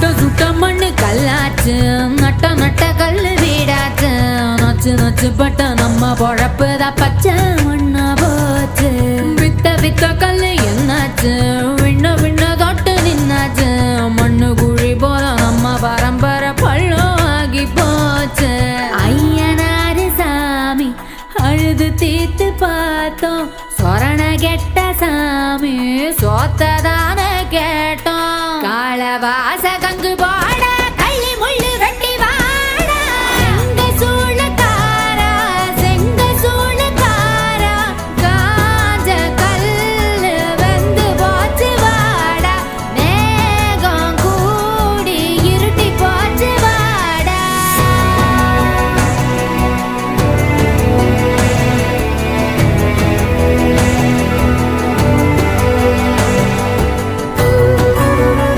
சுட்ட சுட்ட மண்ணு கல்லாச்சு, நட்ட நட்ட கல்லு வீடாச்சு. நச்சு நச்சு பட்ட நம்ம பொழப்புதான் பச்சை மண்ணா போச்சு. வித்த வித்த கல்லு என்னாச்சு, விண்ண விண்ண தொட்டு நின்னாச்சு. மண்ணு குழி போல நம்ம பரம்பரை பள்ளம் ஆகி போச்சு. ஐயனாரு சாமி அழுது தீத்து பார்த்தோம், சொரண கெட்ட சாமி சோத்ததான கேட்டோம். காலவாச கங்கு